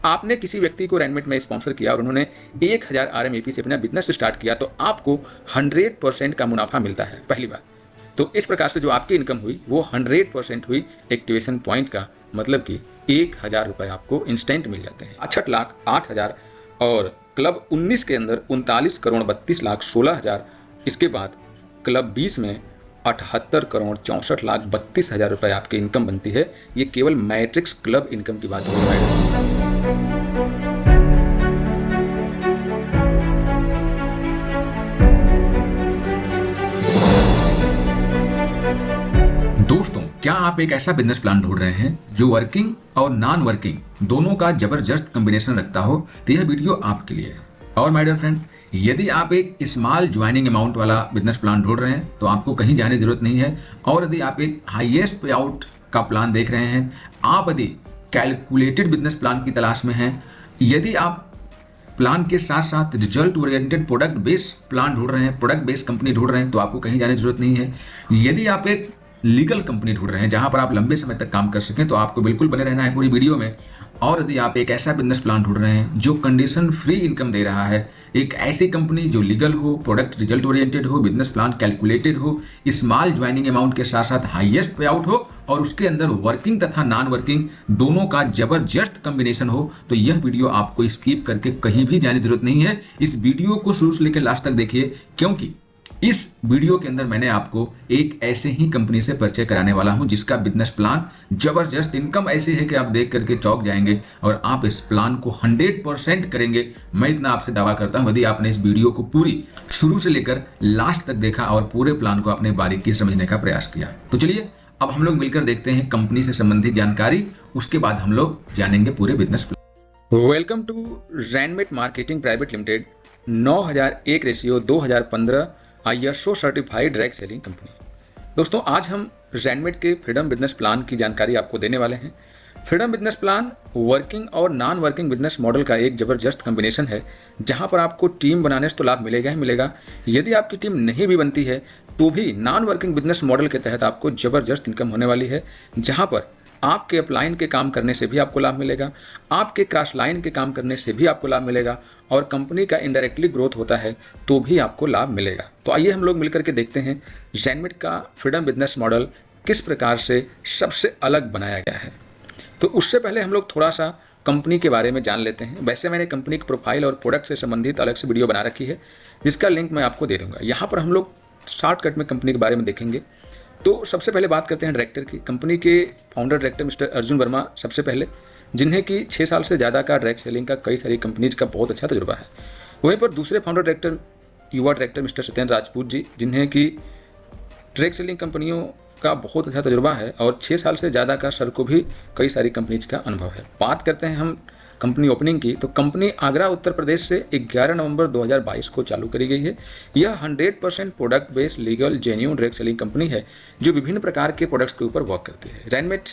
आपने किसी व्यक्ति को रैनमेट में स्पॉन्सर किया और उन्होंने 1000 RMAP से अपना बिजनेस स्टार्ट किया तो आपको 100% का मुनाफा मिलता है। पहली बात तो इस प्रकार से जो आपकी इनकम हुई वो 100% हुई एक्टिवेशन पॉइंट का, मतलब कि 1000 रुपये आपको इंस्टेंट मिल जाते हैं। 68,08,000 और क्लब 19 के अंदर 39,32,16,000। इसके बाद क्लब 20 में 78,64,32,000 रुपये आपकी इनकम बनती है। ये केवल मैट्रिक्स क्लब इनकम की बात हो रही है। दोस्तों, क्या आप एक ऐसा बिजनेस प्लान ढूंढ रहे हैं जो वर्किंग और नॉन वर्किंग दोनों का जबरदस्त कॉम्बिनेशन रखता हो, तो यह वीडियो आपके लिए है। और माय डियर फ्रेंड, यदि आप एक स्मॉल ज्वाइनिंग अमाउंट वाला बिजनेस प्लान ढूंढ रहे हैं तो आपको कहीं जाने की जरूरत नहीं है। और यदि आप एक हाईएस्ट पे आउट का प्लान देख रहे हैं, आप यदि कैलकुलेटेड बिजनेस प्लान की तलाश में हैं, यदि आप प्लान के साथ साथ result oriented product based plan ढूंढ रहे हैं, प्रोडक्ट बेस्ड कंपनी ढूंढ रहे हैं, तो आपको कहीं जाने की जरूरत नहीं है। यदि आप एक लीगल कंपनी ढूंढ रहे हैं जहां पर आप लंबे समय तक काम कर सकें, तो आपको बिल्कुल बने रहना है पूरी वीडियो में। और यदि आप एक ऐसा बिजनेस प्लान ढूंढ रहे हैं जो कंडीशन फ्री इनकम दे रहा है, एक ऐसी कंपनी जो लीगल हो, प्रोडक्ट रिजल्ट ओरिएंटेड हो, बिजनेस प्लान कैलकुलेटेड हो, स्मॉल ज्वाइनिंग अमाउंट के साथ साथ हाईएस्ट पे आउट हो और उसके अंदर वर्किंग तथा नॉन वर्किंग दोनों का जबरदस्त कॉम्बिनेशन हो, तो यह वीडियो आपको स्किप करके कहीं भी जाने की जरूरत नहीं है। इस वीडियो को शुरू से लेकर लास्ट तक देखिए, क्योंकि इस वीडियो के अंदर मैंने आपको एक ऐसे ही कंपनी से परिचय कराने वाला हूं जिसका बिजनेस प्लान जबरदस्त, इनकम ऐसी है कि आप देख करके चौंक जाएंगे और आप इस प्लान को 100% करेंगे। मैं इतना आपसे दावा करता हूं, यदि आपने इस वीडियो को पूरी शुरू से लेकर लास्ट तक देखा और पूरे प्लान को अपने बारीकी समझने का प्रयास किया। तो चलिए अब हम लोग मिलकर देखते हैं कंपनी से संबंधित जानकारी, उसके बाद हम लोग जानेंगे पूरे business plan. Welcome to Rainmate marketing private limited, 9001/2015 ISO certified direct selling company. दोस्तों, आज हम रैनमेट के फ्रीडम बिजनेस प्लान की जानकारी आपको देने वाले हैं। फ्रीडम बिजनेस प्लान वर्किंग और नॉन वर्किंग बिजनेस मॉडल का एक जबरदस्त कॉम्बिनेशन है, जहां पर आपको टीम बनाने से तो लाभ मिलेगा ही मिलेगा। यदि आपकी टीम नहीं भी बनती है तो भी नॉन वर्किंग बिजनेस मॉडल के तहत आपको जबरदस्त इनकम होने वाली है, जहां पर आपके अपलाइन के काम करने से भी आपको लाभ मिलेगा, आपके क्रॉस लाइन के काम करने से भी आपको लाभ मिलेगा और कंपनी का इनडायरेक्टली ग्रोथ होता है तो भी आपको लाभ मिलेगा। तो आइए हम लोग मिलकर के देखते हैं रैनमेट का फ्रीडम बिजनेस मॉडल किस प्रकार से सबसे अलग बनाया गया है। तो उससे पहले हम लोग थोड़ा सा कंपनी के बारे में जान लेते हैं। वैसे मैंने कंपनी की प्रोफाइल और प्रोडक्ट से संबंधित अलग से वीडियो बना रखी है, जिसका लिंक मैं आपको दे दूंगा। यहाँ पर हम लोग शॉर्टकट में कंपनी के बारे में देखेंगे। तो सबसे पहले बात करते हैं डायरेक्टर की। कंपनी के founder director mister Arjun Verma सबसे पहले, जिन्हें कि 6 साल से ज़्यादा का डायरेक्ट सेलिंग का कई सारी कंपनीज का बहुत अच्छा तजुर्बा है। वहीं पर दूसरे फाउंडर डायरेक्टर युवा डायरेक्टर मिस्टर सत्येंद्र राजपूत जी, जिन्हें कि डायरेक्ट सेलिंग कंपनियों का बहुत अच्छा तजुर्बा है और 6 साल से ज़्यादा का सर को भी कई सारी कंपनीज का अनुभव है। बात करते हैं हम कंपनी ओपनिंग की, तो कंपनी आगरा उत्तर प्रदेश से 11 नवंबर 2022 को चालू करी गई है। यह 100% product based legal genuine direct selling company है जो विभिन्न प्रकार के प्रोडक्ट्स के ऊपर वर्क करती है। रैनमेट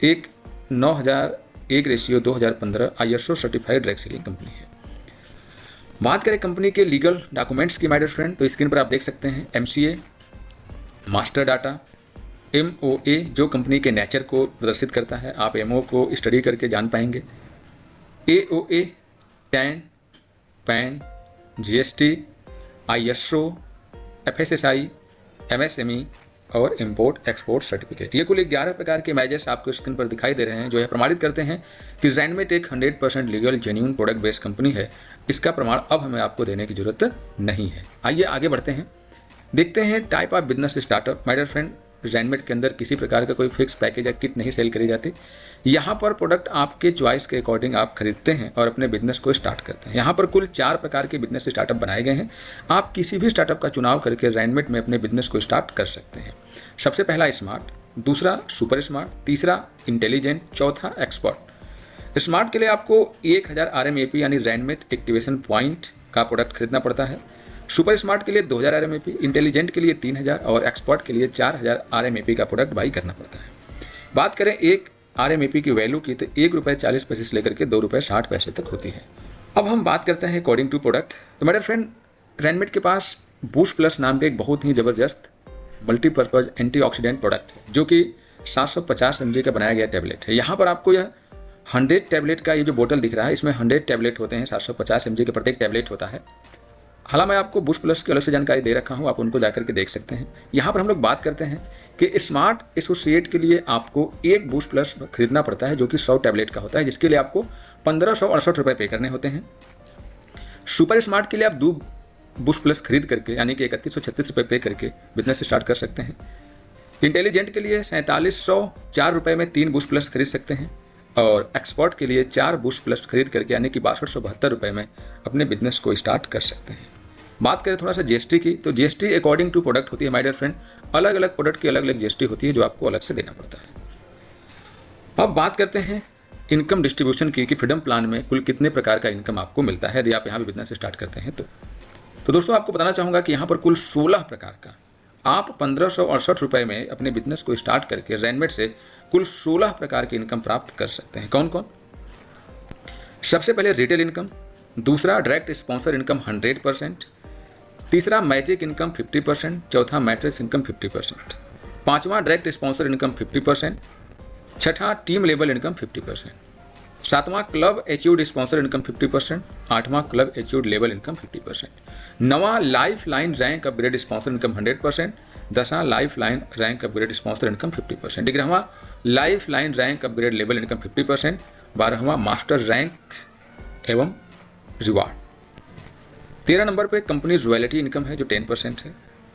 एक 9001/2015 ISO certified direct selling company है। बात करें कंपनी के लीगल डॉक्यूमेंट्स की माय डियर फ्रेंड, तो स्क्रीन पर आप देख सकते हैं MCA, मास्टर डाटा, MOA जो कंपनी के नेचर को प्रदर्शित करता है, आप MO को स्टडी करके जान पाएंगे। AOA, tan, pan, GST, ISO, FSSI, MSME और इंपोर्ट एक्सपोर्ट सर्टिफिकेट। ये कुल 11 प्रकार के मैजेस आपको स्क्रीन पर दिखाई दे रहे हैं, जो यह प्रमाणित करते हैं कि रैनमेट एक 100% legal genuine product based company है। इसका प्रमाण अब हमें आपको देने की जरूरत नहीं है। आइए आगे बढ़ते हैं, देखते हैं type of business startup. My dear friend, Rainmate के अंदर किसी प्रकार का कोई फिक्स पैकेज या किट नहीं सेल करी जाती। यहाँ पर प्रोडक्ट आपके चॉइस के अकॉर्डिंग आप खरीदते हैं और अपने बिजनेस को स्टार्ट करते हैं। यहाँ पर कुल 4 प्रकार के बिजनेस स्टार्टअप बनाए गए हैं। आप किसी भी स्टार्टअप का चुनाव करके रैनमेट में अपने बिजनेस को स्टार्ट कर सकते हैं। सबसे पहला स्मार्ट, दूसरा सुपर स्मार्ट, तीसरा इंटेलिजेंट, चौथा एक्सपर्ट। स्मार्ट के लिए आपको 1000 RMAP यानी रैनमेट एक्टिवेशन पॉइंट का प्रोडक्ट खरीदना पड़ता है। सुपर स्मार्ट के लिए 2000 RMAP, इंटेलिजेंट के लिए 3000 और एक्सपर्ट के लिए 4000 RMAP का प्रोडक्ट बाई करना पड़ता है। बात करें एक RMAP की वैल्यू की, तो ₹1.40 से लेकर के ₹2.60 तक होती है। अब हम बात करते हैं अकॉर्डिंग टू प्रोडक्ट। तो मेरे फ्रेंड, रैनमेट के पास बूस्ट प्लस नाम के एक बहुत ही ज़बरदस्त मल्टीपर्पज़ एंटीऑक्सीडेंट प्रोडक्ट है, जो कि 750 mg का बनाया गया टैबलेट है। यहाँ पर आपको यह 100 टैबलेट का ये जो बोतल दिख रहा है, इसमें 100 टैबलेट होते हैं, 750 mg के प्रत्येक टैबलेट होता है। हालांकि मैं आपको बूस्ट प्लस की अलग से जानकारी दे रखा हूँ, आप उनको जाकर के देख सकते हैं। यहाँ पर हम लोग बात करते हैं कि स्मार्ट एसोसिएट के लिए आपको एक बूस्ट प्लस खरीदना पड़ता है जो कि 100 टैबलेट का होता है, जिसके लिए आपको 1568 रुपये पे करने होते हैं। सुपर स्मार्ट के लिए आप 2 बूस्ट प्लस खरीद करके यानी कि 3136 रुपये पे करके बिजनेस स्टार्ट कर सकते हैं। इंटेलिजेंट के लिए 4704 रुपये में 3 बूस्ट प्लस खरीद सकते हैं और एक्सपर्ट के लिए 4 बूस्ट प्लस खरीद करके यानी कि 6272 रुपये में अपने बिजनेस को स्टार्ट कर सकते हैं। बात करें थोड़ा सा जीएसटी की, तो जीएसटी अकॉर्डिंग टू प्रोडक्ट होती है माय डियर फ्रेंड, अलग अलग प्रोडक्ट की अलग अलग जीएसटी होती है जो आपको अलग से देना पड़ता है। अब बात करते हैं इनकम डिस्ट्रीब्यूशन की कि फ्रीडम प्लान में कुल कितने प्रकार का इनकम आपको मिलता है यदि आप यहाँ भी बिजनेस स्टार्ट करते हैं तो दोस्तों आपको बताना चाहूँगा कि यहाँ पर कुल 16 प्रकार का आप 1568 रुपये में अपने बिजनेस को स्टार्ट करके रैनमेट से कुल 16 प्रकार की इनकम प्राप्त कर सकते हैं। कौन कौन? सबसे पहले रिटेल इनकम, दूसरा डायरेक्ट स्पॉन्सर इनकम 100%, तीसरा मैजिक इनकम 50%, चौथा मैट्रिक्स इनकम 50%, पांचवा डायरेक्ट स्पॉन्सर इनकम 50%, छठा टीम लेवल इनकम 50%, सातवां क्लब एचयूड स्पॉन्सर इनकम 50%, आठवां क्लब एचयूड लेवल इनकम 50%, नवा life line rank upgrade sponsor income 100%, दसवां life line rank upgrade sponsor income 50%, ग्यारहवां life line rank upgrade level income 50%, 12वां master rank एवं reward, 13 number पे company royalty income है जो 10% है,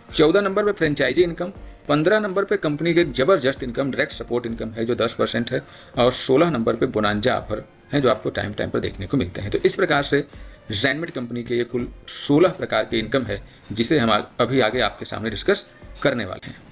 14 नंबर पे फ्रेंचाइजी इनकम, 15 नंबर पे कंपनी के जबरदस्त इनकम डायरेक्ट सपोर्ट इनकम है जो 10% है और 16 नंबर पे बोनांजा ऑफर है जो आपको टाइम टाइम पर देखने को मिलते हैं। तो इस प्रकार से रैनमेट कंपनी के ये कुल 16 प्रकार के इनकम है जिसे हम अभी आगे आपके सामने डिस्कस करने वाले हैं।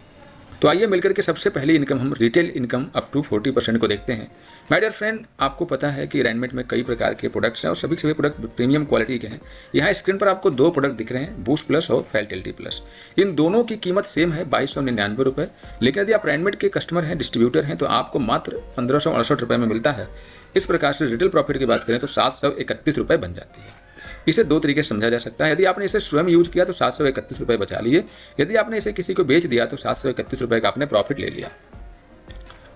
तो आइए मिलकर के सबसे पहली इनकम हम रिटेल इनकम अप टू 40% को देखते हैं। माय डियर फ्रेंड, आपको पता है कि रैनमेट में कई प्रकार के प्रोडक्ट्स हैं और सभी प्रोडक्ट प्रीमियम क्वालिटी के हैं। यहाँ स्क्रीन पर आपको 2 प्रोडक्ट दिख रहे हैं, बूस्ट प्लस और फैल्टिलिटी प्लस। इन दोनों की कीमत सेम है 2299 रुपये, लेकिन यदि आप रैनमेट के कस्टमर हैं, डिस्ट्रीब्यूटर हैं, तो आपको मात्र 1568 रुपये में मिलता है। इस प्रकार से रिटेल प्रॉफिट की बात करें तो 731 रुपये बन जाती है। इसे 2 तरीके से समझा जा सकता है। यदि आपने इसे स्वयं यूज किया तो 731 रुपये बचा लिए, यदि आपने इसे किसी को बेच दिया तो 731 रुपये का आपने प्रॉफिट ले लिया।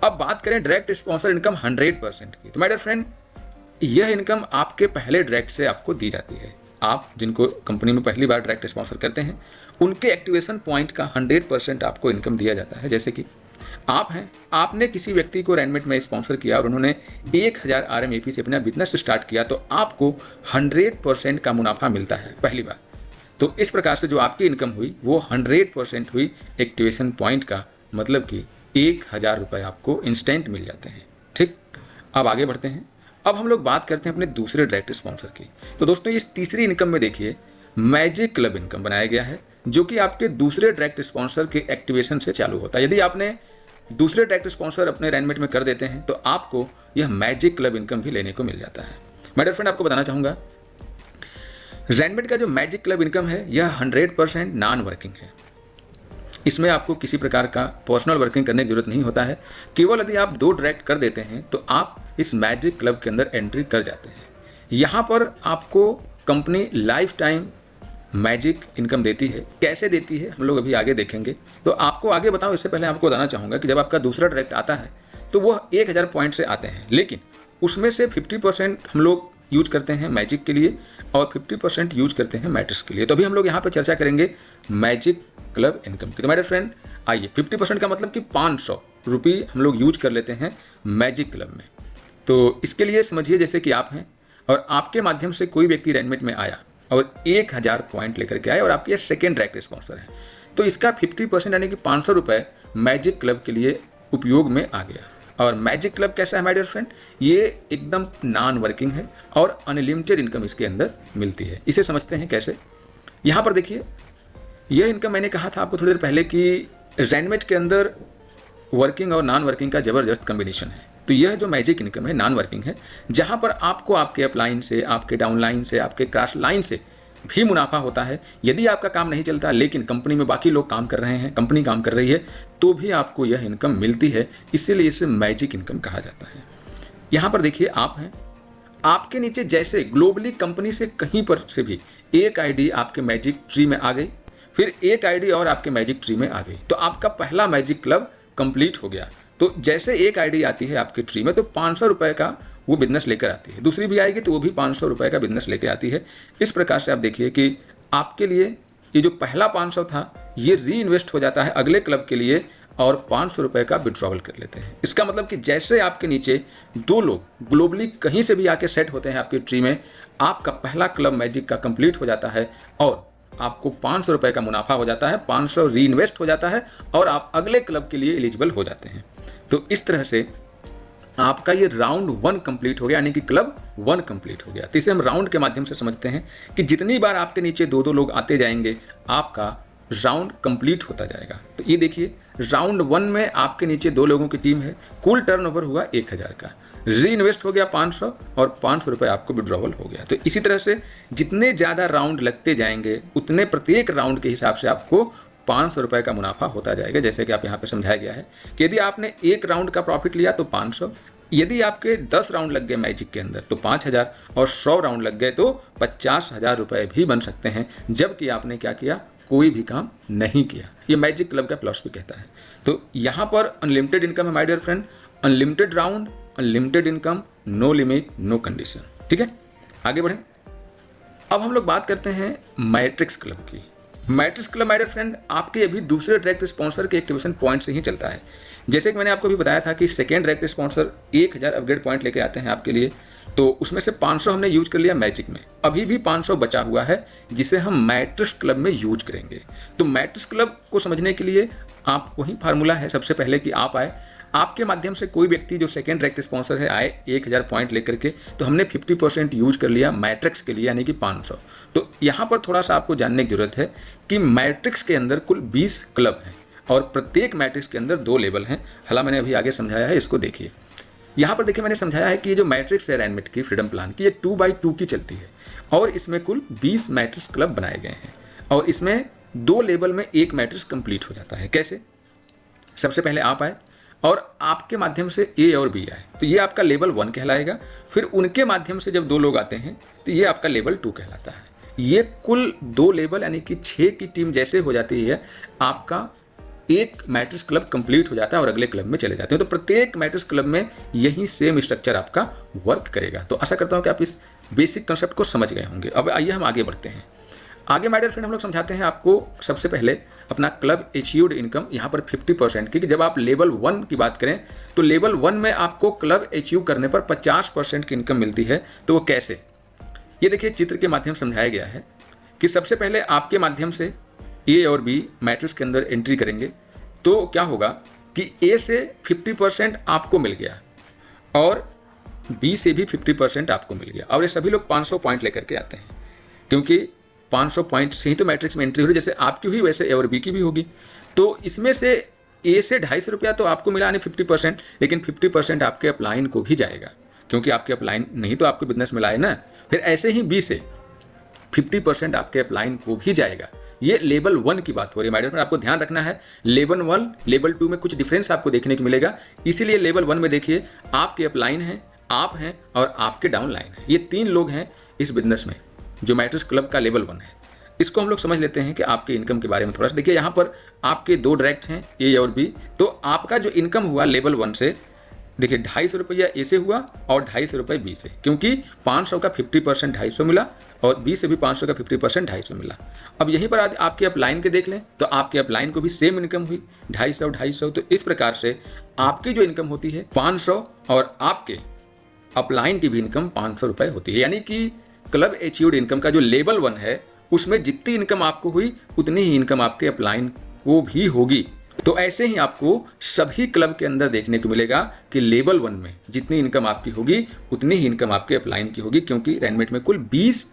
अब बात करें डायरेक्ट स्पॉन्सर इनकम 100% की, तो माय डियर फ्रेंड यह इनकम आपके पहले डायरेक्ट से आपको दी जाती है। आप जिनको कंपनी में पहली बार डायरेक्ट स्पॉन्सर करते हैं उनके एक्टिवेशन पॉइंट का 100% आपको इनकम दिया जाता है। जैसे कि आप हैं, आपने किसी व्यक्ति को रैनमेट में स्पॉन्सर किया और उन्होंने 1000 RMAP से अपना बिजनेस स्टार्ट किया तो आपको 100% का मुनाफा मिलता है पहली बार। तो इस प्रकार से जो आपकी इनकम हुई वो 100% हुई एक्टिवेशन पॉइंट का, मतलब कि 1000 रुपये आपको इंस्टेंट मिल जाते हैं। ठीक, अब आगे बढ़ते हैं। अब हम लोग बात करते हैं अपने दूसरे डायरेक्ट स्पॉन्सर की। तो दोस्तों इस तीसरी इनकम में देखिए मैजिक क्लब इनकम बनाया गया है जो कि आपके दूसरे डायरेक्ट स्पॉन्सर के एक्टिवेशन से चालू होता है। यदि आपने दूसरे डायरेक्ट स्पॉन्सर अपने रैनमेट में कर देते हैं तो आपको यह मैजिक क्लब इनकम भी लेने को मिल जाता है। माय डियर फ्रेंड, आपको बताना चाहूँगा रैनमेट का जो मैजिक क्लब इनकम है यह 100% नॉन वर्किंग है। इसमें आपको किसी प्रकार का पर्सनल वर्किंग करने की जरूरत नहीं होता है। केवल यदि आप 2 डायरेक्ट कर देते हैं तो आप इस मैजिक क्लब के अंदर एंट्री कर जाते हैं। यहाँ पर आपको company life time magic income देती है। कैसे देती है हम लोग अभी आगे देखेंगे। तो आपको आगे बताऊं इससे पहले आपको बताना चाहूँगा कि जब आपका दूसरा डायरेक्ट आता है तो वह 1000 पॉइंट से आते हैं, लेकिन उसमें से 50% हम लोग यूज करते हैं मैजिक के लिए और 50% यूज करते हैं मैट्रिक्स के लिए। तो अभी हम लोग यहाँ पर चर्चा करेंगे मैजिक क्लब इनकम की। तो मेरे फ्रेंड आइए, 50% का मतलब कि 500 रुपये हम लोग यूज कर लेते हैं मैजिक क्लब में। तो इसके लिए समझिए जैसे कि आप हैं और आपके माध्यम से कोई व्यक्ति रैनमेट में आया और 1000 पॉइंट लेकर के आए और आपके सेकेंड डायरेक्ट स्पॉन्सर है, तो इसका 50% यानी कि 500 रुपये मैजिक क्लब के लिए उपयोग में आ गया। और मैजिक क्लब कैसा है माय डियर फ्रेंड, ये एकदम नॉन वर्किंग है और अनलिमिटेड इनकम इसके अंदर मिलती है। इसे समझते हैं कैसे। यहाँ पर देखिए, यह इनकम मैंने कहा था आपको थोड़ी देर पहले कि रैनमेट के अंदर वर्किंग और नॉन वर्किंग का ज़बरदस्त कॉम्बिनेशन है। तो यह जो मैजिक इनकम है नॉन वर्किंग है, जहाँ पर आपको आपके अपलाइन से, आपके डाउनलाइन से, आपके क्रॉस लाइन से भी मुनाफा होता है। यदि आपका काम नहीं चलता लेकिन कंपनी में बाकी लोग काम कर रहे हैं, कंपनी काम कर रही है, तो भी आपको यह इनकम मिलती है। इसीलिए इसे मैजिक इनकम कहा जाता है। यहाँ पर देखिए, आप हैं, आपके नीचे जैसे ग्लोबली कंपनी से कहीं पर से भी एक आईडी आपके मैजिक ट्री में आ गई, फिर एक आईडी और आपके मैजिक ट्री में आ गई, तो आपका पहला मैजिक क्लब कंप्लीट हो गया। तो जैसे एक आईडी आती है आपके ट्री में तो 500 रुपये का वो बिजनेस लेकर आती है, दूसरी भी आएगी तो वो भी 500 रुपये का बिजनेस लेकर आती है। इस प्रकार से आप देखिए कि आपके लिए ये जो पहला 500 था ये री इन्वेस्ट हो जाता है अगले क्लब के लिए और 500 रुपये का विड्रॉवल कर लेते हैं। इसका मतलब कि जैसे आपके नीचे 2 लोग ग्लोबली कहीं से भी आके सेट होते हैं आपकी ट्री में, आपका पहला क्लब मैजिक का कंप्लीट हो जाता है और आपको 500 रुपये का मुनाफा हो जाता है, 500 री इन्वेस्ट हो जाता है और आप अगले क्लब के लिए एलिजिबल हो जाते हैं। तो इस तरह से आपका ये राउंड 1 कंप्लीट हो गया, यानी कि क्लब 1 कंप्लीट हो गया। तो इसे हम राउंड के माध्यम से समझते हैं कि जितनी बार आपके नीचे 2-2 लोग आते जाएंगे आपका राउंड कंप्लीट होता जाएगा। तो ये देखिए राउंड 1 में आपके नीचे 2 लोगों की टीम है, कुल टर्नओवर हुआ 1000 का, री इन्वेस्ट हो गया 500 और 500 रुपये आपको विड्रॉवल हो गया। तो इसी तरह से जितने ज़्यादा राउंड लगते जाएंगे उतने प्रत्येक राउंड के हिसाब से आपको 500 रुपये का मुनाफा होता जाएगा। जैसे कि आप यहाँ पे समझाया गया है कि यदि आपने 1 राउंड का प्रॉफिट लिया तो 500, यदि आपके 10 राउंड लग गए मैजिक के अंदर तो 5000 और 100 राउंड लग गए तो 50,000 रुपये भी बन सकते हैं, जबकि आपने क्या किया, कोई भी काम नहीं किया। ये मैजिक क्लब का फिलॉसफी कहता है। तो यहाँ पर अनलिमिटेड इनकम है my dear friend, unlimited round, unlimited income, no limit, no condition. ठीक है, आगे बढ़ें। अब हम लोग बात करते हैं मैट्रिक्स क्लब की। Matrix club my dear friend आपके अभी दूसरे डायरेक्ट स्पॉन्सर के एक्टिवेशन पॉइंट से ही चलता है। जैसे कि मैंने आपको भी बताया था कि second direct sponsor 1000 upgrade point लेके आते हैं आपके लिए, तो उसमें से 500 हमने यूज कर लिया मैजिक में, अभी भी 500 बचा हुआ है जिसे हम मैट्रिक्स क्लब में यूज करेंगे। तो मैट्रिक्स क्लब को समझने के लिए आप वही फार्मूला है सबसे पहले कि आप आए, आपके माध्यम से कोई व्यक्ति जो सेकेंड डायरेक्ट स्पॉन्सर है आए 1000 पॉइंट लेकर के, तो हमने 50% यूज कर लिया मैट्रिक्स के लिए, यानी कि 500। तो यहाँ पर थोड़ा सा आपको जानने की जरूरत है कि मैट्रिक्स के अंदर कुल 20 क्लब हैं और प्रत्येक मैट्रिक्स के अंदर 2 लेवल हैं। हालांकि मैंने अभी आगे समझाया है, इसको देखिए। यहाँ पर देखिए मैंने समझाया है कि ये जो मैट्रिक्स है रैनमेट की फ्रीडम प्लान की, ये 2x2 की चलती है और इसमें कुल 20 मैट्रिक्स क्लब बनाए गए हैं और इसमें 2 लेवल में 1 मैट्रिक्स कंप्लीट हो जाता है। कैसे? सबसे पहले आप आए और आपके माध्यम से ए और बी आए, तो ये आपका लेवल 1 कहलाएगा। फिर उनके माध्यम से जब 2 लोग आते हैं तो ये आपका लेवल 2 कहलाता है। ये कुल 2 लेवल यानी कि 6 की टीम जैसे हो जाती है, आपका एक मैट्रिक्स क्लब कंप्लीट हो जाता है और अगले क्लब में चले जाते हैं। तो प्रत्येक मैट्रिक्स क्लब में यही सेम स्ट्रक्चर आपका वर्क करेगा। तो आशा करता हूं कि आप इस बेसिक कंसेप्ट को समझ गए होंगे। अब आइए हम आगे बढ़ते हैं। आगे माय डियर फ्रेंड हम लोग समझाते हैं आपको सबसे पहले अपना क्लब अचीव्ड इनकम, यहाँ पर 50%, क्योंकि जब आप लेवल 1 की बात करें तो लेवल 1 में आपको क्लब अचीव करने पर 50% की इनकम मिलती है। तो वो कैसे, ये देखिए चित्र के माध्यम से समझाया गया है कि सबसे पहले आपके माध्यम से ए और बी मैट्रिक्स के अंदर एंट्री करेंगे तो क्या होगा कि ए से 50% आपको मिल गया और बी से भी 50% आपको मिल गया और ये सभी लोग 500 पॉइंट लेकर के आते हैं, क्योंकि 500 पॉइंट से ही तो मैट्रिक्स में एंट्री हो रही, जैसे आपकी हुई वैसे ए और बी की भी होगी। तो इसमें से ए से 250 रुपया तो आपको मिला, यानी 50%, लेकिन 50% आपके अपलाइन को भी जाएगा, क्योंकि आपके अपलाइन नहीं तो आपके बिजनेस में लाए ना। फिर ऐसे ही बी से 50% आपके अपलाइन को भी जाएगा। ये लेवल 1 की बात हो रही है माय डियर फ्रेंड, आपको ध्यान रखना है। लेवल 1 लेवल 2 में कुछ डिफरेंस आपको देखने को मिलेगा, इसीलिए लेवल 1 में देखिए आपके अपलाइन हैं, आप हैं और आपके डाउनलाइन है। ये 3 लोग हैं इस बिजनेस में जो मैट्रिक्स क्लब का लेवल 1 है। इसको हम लोग समझ लेते हैं कि आपके इनकम के बारे में थोड़ा सा देखिए। यहाँ पर आपके 2 डायरेक्ट हैं ए और बी, तो आपका जो इनकम हुआ लेवल 1 से, देखिए 250 रुपया ए से हुआ और 250 रुपये बी से, क्योंकि 500 का 50% 250 मिला और बी से भी 500 का 50% 250 मिला। अब यहीं पर आपके अपलाइन के देख लें तो आपके अपलाइन को भी सेम इनकम हुई 250 250। तो इस प्रकार से आपकी जो इनकम होती है 500 और आपके अपलाइन की भी इनकम 500 रुपये होती है। यानी कि क्लब अचीव्ड इनकम का जो लेवल 1 है उसमें जितनी इनकम आपको हुई उतनी ही इनकम आपके अपलाइन को भी होगी। तो ऐसे ही आपको सभी क्लब के अंदर देखने को मिलेगा कि लेवल 1 में जितनी इनकम आपकी होगी उतनी ही इनकम आपके अपलाइन की होगी, क्योंकि रैनमेट में कुल 20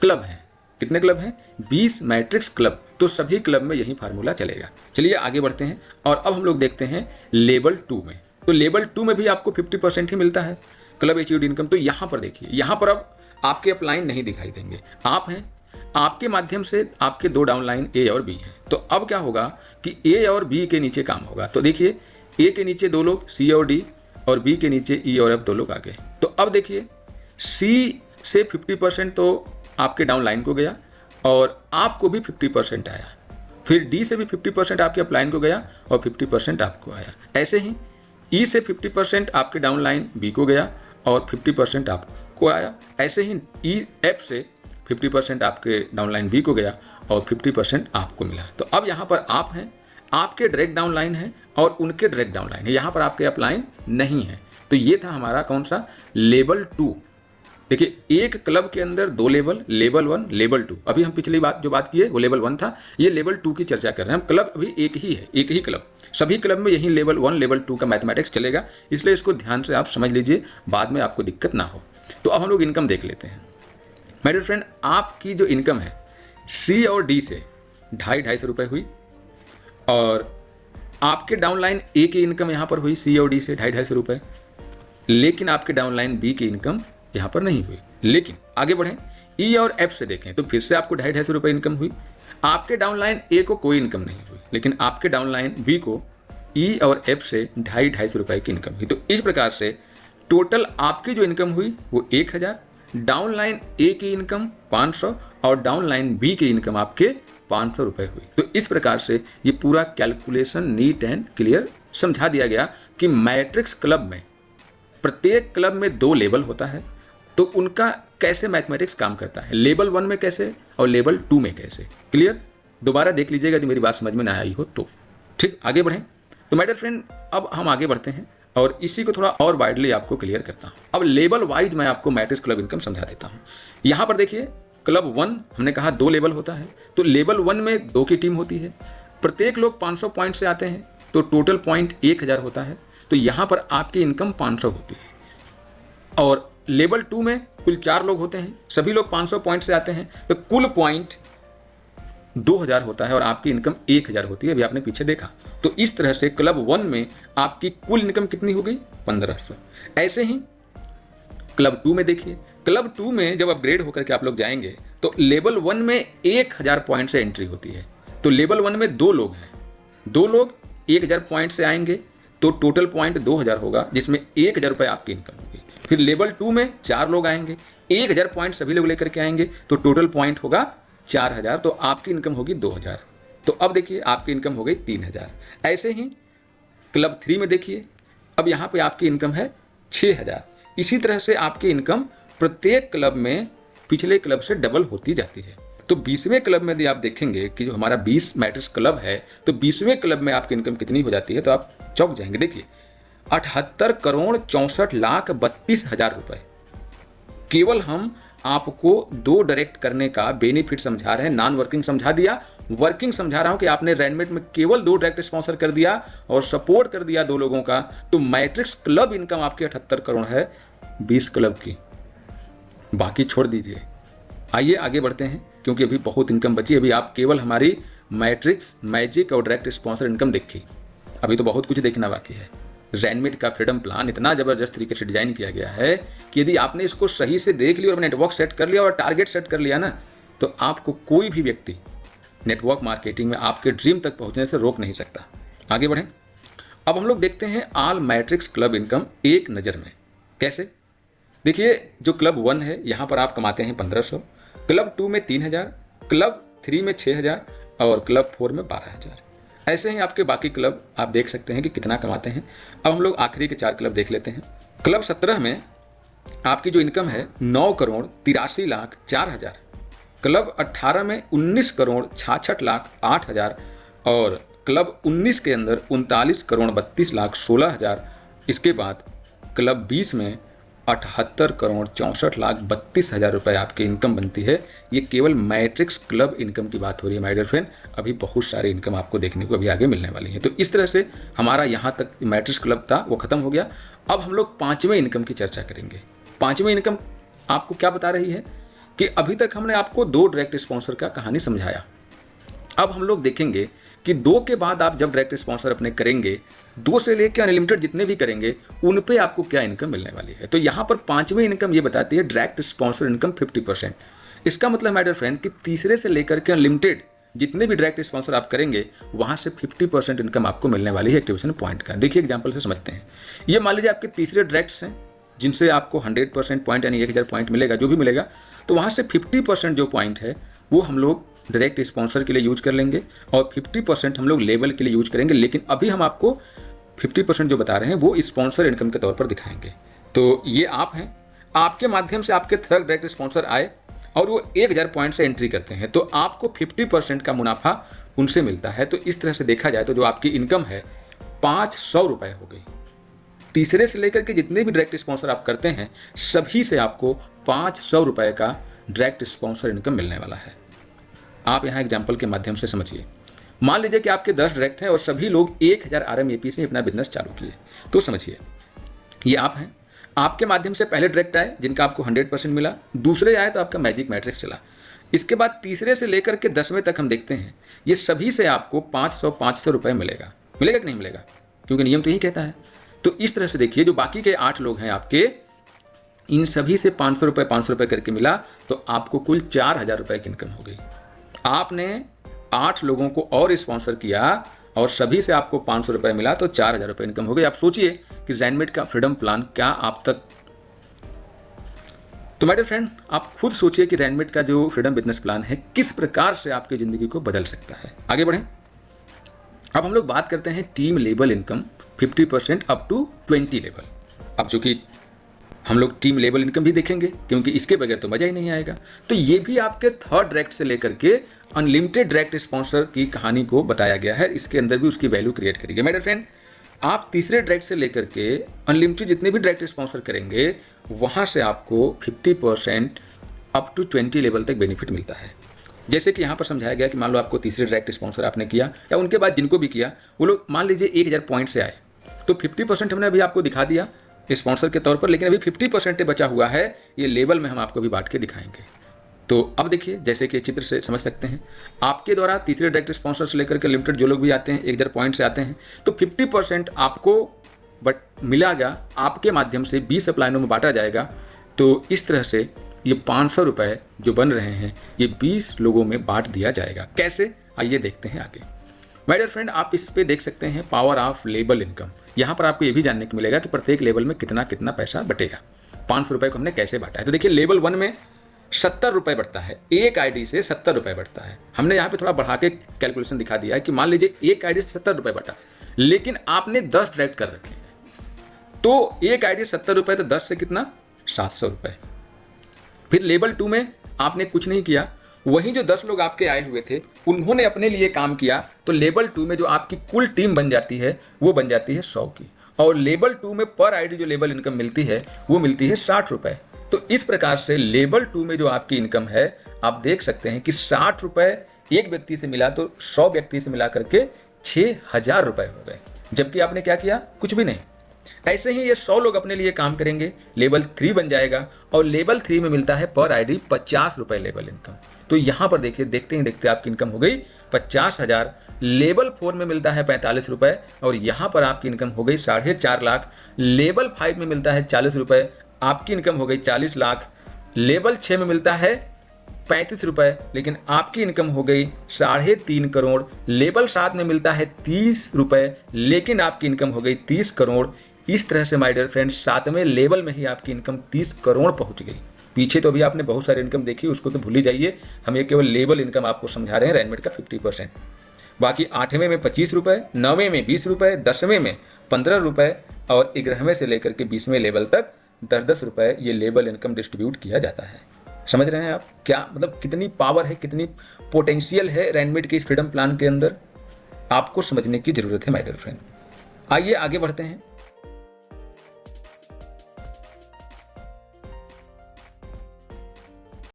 क्लब हैं। कितने क्लब हैं? 20 मैट्रिक्स क्लब। तो सभी क्लब में यही फार्मूला चलेगा। चलिए आगे बढ़ते हैं और अब हम लोग देखते हैं लेवल 2 में। तो लेवल 2 में भी आपको 50% ही मिलता है क्लब अचीव्ड इनकम। तो यहाँ पर देखिए, यहाँ पर अब आपके अपलाइन नहीं दिखाई देंगे, आप हैं, आपके माध्यम से आपके 2 डाउनलाइन ए और बी हैं। तो अब क्या होगा कि ए और बी के नीचे काम होगा। तो देखिए ए के नीचे 2 लोग सी और डी और बी के नीचे ई और एफ 2 लोग आ गए। तो अब देखिए सी से 50% तो आपके डाउनलाइन को गया और आपको भी 50% आया। फिर डी से भी 50% आपके अपलाइन को गया और 50% आपको आया। ऐसे ही ई से 50% आपके डाउनलाइन बी को गया और 50% आपको आया। ऐसे ही ई एफ से 50% आपके डाउनलाइन बी को गया और 50% आपको मिला। तो अब यहाँ पर आप हैं, आपके डायरेक्ट डाउनलाइन है और उनके डायरेक्ट डाउनलाइन है, यहाँ पर आपके अपलाइन नहीं है। तो ये था हमारा कौन सा, लेवल 2। देखिए एक क्लब के अंदर 2 लेवल, लेवल 1, लेवल 2। अभी हम पिछली बात जो बात की है वो लेवल 1 था, ये लेवल 2 की चर्चा कर रहे हैं हम। क्लब अभी एक ही है, एक ही क्लब, सभी क्लब में यही लेवल 1 लेवल 2 का मैथमेटिक्स चलेगा, इसलिए इसको ध्यान से आप समझ लीजिए, बाद में आपको दिक्कत ना हो। तो अब हम लोग इनकम देख लेते हैं। माय डियर फ्रेंड, आपकी जो इनकम है सी और डी से 250-250 रुपये हुई, और आपके डाउनलाइन ए की इनकम यहाँ पर हुई सी और डी से 250-250 रुपये, लेकिन आपके डाउनलाइन बी की इनकम यहाँ पर नहीं हुई। लेकिन आगे बढ़ें, ई और एफ से देखें तो फिर से आपको 250-250 रुपये इनकम हुई। आपके डाउनलाइन ए को कोई इनकम नहीं हुई, लेकिन आपके डाउनलाइन बी को ई और एफ से 250-250 रुपये की इनकम हुई। तो इस प्रकार से टोटल आपकी जो इनकम हुई वो 1000, डाउनलाइन ए की इनकम 500 और डाउनलाइन बी की इनकम आपके 500 रुपये हुई। तो इस प्रकार से ये पूरा कैलकुलेशन नीट एंड क्लियर समझा दिया गया कि मैट्रिक्स क्लब में, प्रत्येक क्लब में 2 लेवल होता है, तो उनका कैसे मैथमेटिक्स काम करता है, लेवल 1 में कैसे और लेवल 2 में कैसे। क्लियर, दोबारा देख लीजिएगा यदि मेरी बात समझ में ना आई हो तो। ठीक, आगे बढ़ें। तो माय डियर फ्रेंड, अब हम आगे बढ़ते हैं और इसी को थोड़ा और वाइडली आपको क्लियर करता हूँ। अब लेवल वाइज मैं आपको मैट्रिक्स क्लब इनकम समझा देता हूँ। यहाँ पर देखिए, क्लब 1 हमने कहा 2 लेवल होता है, तो लेवल 1 में 2 की टीम होती है, प्रत्येक लोग 500 पॉइंट से आते हैं, तो टोटल पॉइंट 1000 होता है। तो यहाँ पर आपकी इनकम 500 होती है। और लेवल 2 में कुल 4 लोग होते हैं, सभी लोग 500 पॉइंट से आते हैं, तो कुल पॉइंट 2000 होता है और आपकी इनकम 1000 होती है। अभी आपने पीछे देखा। तो इस तरह से क्लब 1 में आपकी कुल इनकम कितनी हो गई, 1500। ऐसे ही क्लब 2 में देखिए, क्लब 2 में जब अपग्रेड होकर के आप लोग जाएंगे तो लेवल 1 में 1000 पॉइंट से एंट्री होती है। तो लेवल 1 में 2 लोग हैं, 2 लोग 1000 पॉइंट से आएंगे, तो टोटल पॉइंट 2000 होगा, जिसमें 1000 रुपये आपकी इनकम होगी। फिर लेवल 2 में 4 लोग आएंगे, 1000 पॉइंट सभी लोग लेकर के आएंगे, तो टोटल पॉइंट होगा 4000, तो आपकी इनकम होगी 2000। तो अब देखिए आपकी इनकम हो गई 3000। ऐसे ही क्लब 3 में देखिए, अब यहाँ पे आपकी इनकम है 6000। इसी तरह से आपकी इनकम प्रत्येक क्लब में पिछले क्लब से डबल होती जाती है। तो 20वें क्लब में यदि आप देखेंगे कि जो हमारा 20 मैट्रिक्स क्लब है, तो 20वें क्लब में आपकी इनकम कितनी हो जाती है, तो आप चौंक जाएंगे। देखिए 78,64,32,000 रुपये। केवल हम आपको 2 डायरेक्ट करने का बेनिफिट समझा रहे हैं, नॉन वर्किंग समझा दिया, वर्किंग समझा रहा हूं कि आपने रैंडमेट में केवल 2 डायरेक्ट स्पॉन्सर कर दिया और सपोर्ट कर दिया 2 लोगों का, तो मैट्रिक्स क्लब इनकम आपकी 78 करोड़ है 20 क्लब की, बाकी छोड़ दीजिए। आइए आगे बढ़ते हैं, क्योंकि अभी बहुत इनकम बची। अभी आप केवल हमारी मैट्रिक्स, मैजिक और डायरेक्ट स्पॉन्सर इनकम देखी, अभी तो बहुत कुछ देखना बाकी है। रैनमेट का फ्रीडम प्लान इतना ज़बरदस्त तरीके से डिजाइन किया गया है कि यदि आपने इसको सही से देख लिया और नेटवर्क सेट कर लिया और टारगेट सेट कर लिया ना, तो आपको कोई भी व्यक्ति नेटवर्क मार्केटिंग में आपके ड्रीम तक पहुंचने से रोक नहीं सकता। आगे बढ़ें। अब हम लोग देखते हैं ऑल मैट्रिक्स क्लब इनकम एक नज़र में। कैसे? देखिए, जो क्लब 1 है यहाँ पर आप कमाते हैं 1500, क्लब 2 में 3000, क्लब 3 में 6000 और क्लब 4 में 12000। ऐसे ही आपके बाकी क्लब आप देख सकते हैं कि कितना कमाते हैं। अब हम लोग आखिरी के 4 क्लब देख लेते हैं। क्लब 17 में आपकी जो इनकम है 9,83,04,000, क्लब 18 में 19,66,08,000 और क्लब 19 के अंदर 39,32,16,000। इसके बाद क्लब 20 में 78,64,32,000 रुपये आपकी इनकम बनती है। ये केवल मैट्रिक्स क्लब इनकम की बात हो रही है माय डियर फ्रेंड, अभी बहुत सारी इनकम आपको देखने को अभी आगे मिलने वाली है। तो इस तरह से हमारा यहाँ तक मैट्रिक्स क्लब था वो खत्म हो गया। अब हम लोग 5वें इनकम की चर्चा करेंगे। 5वें इनकम आपको क्या बता रही है कि अभी तक हमने आपको 2 डायरेक्ट स्पॉन्सर का कहानी समझाया। अब हम लोग देखेंगे कि 2 के बाद आप जब डायरेक्ट स्पॉन्सर अपने करेंगे, 2 से लेकर अनलिमिटेड जितने भी करेंगे उन पे आपको क्या इनकम मिलने वाली है। तो यहाँ पर 5वें इनकम ये बताती है डायरेक्ट स्पॉन्सर इनकम 50%। इसका मतलब माय डियर फ्रेंड कि तीसरे से लेकर के अनलिमिटेड जितने भी डायरेक्ट स्पॉन्सर आप करेंगे वहाँ से 50% इनकम आपको मिलने वाली है एक्टिवेशन पॉइंट का। देखिए एग्जाम्पल से समझते हैं। ये मान लीजिए आपके तीसरे डायरेक्ट्स हैं जिनसे आपको 100% पॉइंट यानी 1000 पॉइंट मिलेगा, जो भी मिलेगा, तो वहाँ से 50% जो पॉइंट है वो हम लोग डायरेक्ट स्पॉन्सर के लिए यूज कर लेंगे और 50% हम लोग लेवल के लिए यूज करेंगे। लेकिन अभी हम आपको 50% जो बता रहे हैं वो स्पॉन्सर इनकम के तौर पर दिखाएंगे। तो ये आप हैं, आपके माध्यम से आपके थर्ड डायरेक्ट स्पॉन्सर आए और वो 1000 पॉइंट से एंट्री करते हैं, तो आपको 50% का मुनाफा उनसे मिलता है। तो इस तरह से देखा जाए तो जो आपकी इनकम है 500 रुपये हो गई। तीसरे से लेकर के जितने भी डायरेक्ट स्पॉन्सर आप करते हैं सभी से आपको 500 रुपये का डायरेक्ट स्पॉन्सर इनकम मिलने वाला है। आप यहाँ एग्जाम्पल के माध्यम से समझिए। मान लीजिए कि आपके 10 डायरेक्ट हैं और सभी लोग 1000 RMAP से अपना बिजनेस चालू किए। तो समझिए, ये आप हैं, आपके माध्यम से पहले डायरेक्ट आए जिनका आपको 100% मिला, दूसरे आए तो आपका मैजिक मैट्रिक्स चला। इसके बाद तीसरे से लेकर के 10वें तक हम देखते हैं, ये सभी से आपको 500 रुपये मिलेगा। मिलेगा कि नहीं मिलेगा? क्योंकि नियम तो यही कहता है। तो इस तरह से देखिए, जो बाकी के 8 लोग हैं आपके, इन सभी से 500 रुपये करके मिला, तो आपको कुल 4000 रुपये की इनकम हो गई। आपने 8 लोगों को और स्पॉन्सर किया और सभी से आपको 500 रुपये मिला, तो 4000 रुपये इनकम हो गई। आप सोचिए कि ज़ेनमेट का फ्रीडम प्लान क्या आप तक। तो माय डियर फ्रेंड, आप खुद सोचिए कि ज़ेनमेट का जो फ्रीडम बिजनेस प्लान है किस प्रकार से आपकी ज़िंदगी को बदल सकता है। आगे बढ़ें। अब हम लोग बात करते हैं team level income 50% up to 20 level. अब चूंकि हम लोग टीम लेवल इनकम भी देखेंगे क्योंकि इसके बगैर तो मजा ही नहीं आएगा। तो ये भी आपके थर्ड डायरेक्ट से लेकर के अनलिमिटेड डायरेक्ट स्पॉन्सर की कहानी को बताया गया है। इसके अंदर भी उसकी वैल्यू क्रिएट करेंगे। मेरे फ्रेंड, आप तीसरे डायरेक्ट से लेकर के अनलिमिटेड जितने भी डायरेक्ट स्पॉन्सर करेंगे वहाँ से आपको 50% अप टू 20 लेवल तक बेनिफिट मिलता है। जैसे कि यहाँ पर समझाया गया कि मान लो आपको तीसरे डायरेक्ट स्पॉन्सर आपने किया या उनके बाद जिनको भी किया, वो लोग मान लीजिए 1000 पॉइंट से आए, तो 50% हमने अभी आपको दिखा दिया स्पॉन्सर के तौर पर, लेकिन अभी 50% बचा हुआ है। ये लेवल में हम आपको भी बांट के दिखाएंगे। तो अब देखिए, जैसे कि चित्र से समझ सकते हैं, आपके द्वारा तीसरे डायरेक्ट स्पॉन्सर से लेकर के लिमिटेड जो लोग भी आते हैं 1000 पॉइंट से आते हैं, तो 50% आपको मिलेगा, आपके माध्यम से 20 अपलाइनों में बांटा जाएगा। तो इस तरह से ये 500 रुपये जो बन रहे हैं ये 20 लोगों में बांट दिया जाएगा। कैसे, आइए देखते हैं आगे। माय डियर फ्रेंड, आप इस पे देख सकते हैं पावर ऑफ लेवल इनकम। यहाँ पर आपको ये भी जानने को मिलेगा कि प्रत्येक लेवल में कितना कितना पैसा बटेगा। 500 रुपये को हमने कैसे बांटा है। तो देखिए, लेवल 1 में 70 रुपये बढ़ता है, एक आईडी से 70 रुपये बढ़ता है। हमने यहाँ पे थोड़ा बढ़ा के कैलकुलेशन दिखा दिया है कि मान लीजिए एक आईडी से 70 रुपये बढ़ा, लेकिन आपने 10 डायरेक्ट कर रखे हैं, तो एक आईडी 70 रुपये, तो 10 से कितना 700 रुपये। फिर लेवल 2 में आपने कुछ नहीं किया, वहीं जो 10 लोग आपके आए हुए थे उन्होंने अपने लिए काम किया, तो लेवल 2 में जो आपकी कुल टीम बन जाती है वो बन जाती है 100 की। और लेवल 2 में पर आईडी जो लेवल इनकम मिलती है वो मिलती है 60 रुपये। तो इस प्रकार से लेवल 2 में जो आपकी इनकम है, आप देख सकते हैं कि 60 रुपये एक व्यक्ति से मिला, तो 100 व्यक्ति से मिला करके 6000 रुपये हो गए। जबकि आपने क्या किया, कुछ भी नहीं। ऐसे ही ये 100 लोग अपने लिए काम करेंगे, लेवल 3 बन जाएगा और लेवल 3 में मिलता है पर आईडी 50 रुपये लेवल इनकम। तो यहाँ पर देखिए, देखते ही देखते आपकी इनकम हो गई 50,000। लेवल 4 में मिलता है 45 रुपये और यहाँ पर आपकी इनकम हो गई 4.5 लाख। लेवल 5 में मिलता है 40 रुपये, आपकी इनकम हो गई 40 लाख। लेवल 6 में मिलता है 35 रुपये, लेकिन आपकी इनकम हो गई 3.5 करोड़। लेवल 7 में मिलता है 30 रुपये, लेकिन आपकी इनकम हो गई 30 करोड़। इस तरह से माय डियर फ्रेंड्स, 7वें लेवल में ही आपकी इनकम 30 करोड़ पहुंच गई। पीछे तो अभी आपने बहुत सारी इनकम देखी, उसको तो भूल ही जाइए। हम ये केवल लेवल इनकम आपको समझा रहे हैं, ज़ेनमेट का 50%। बाकी 8वें में 25 रुपये, 9वें में 20 रुपये, 10वें में 15 रुपये और 11वें से लेकर के 20वें लेवल तक 10-10 रुपये ये लेवल इनकम डिस्ट्रीब्यूट किया जाता है। समझ रहे हैं आप क्या, मतलब कितनी पावर है, कितनी पोटेंशियल है ज़ेनमेट के इस फ्रीडम प्लान के अंदर, आपको समझने की जरूरत है माय डियर फ्रेंड। आइए आगे बढ़ते हैं।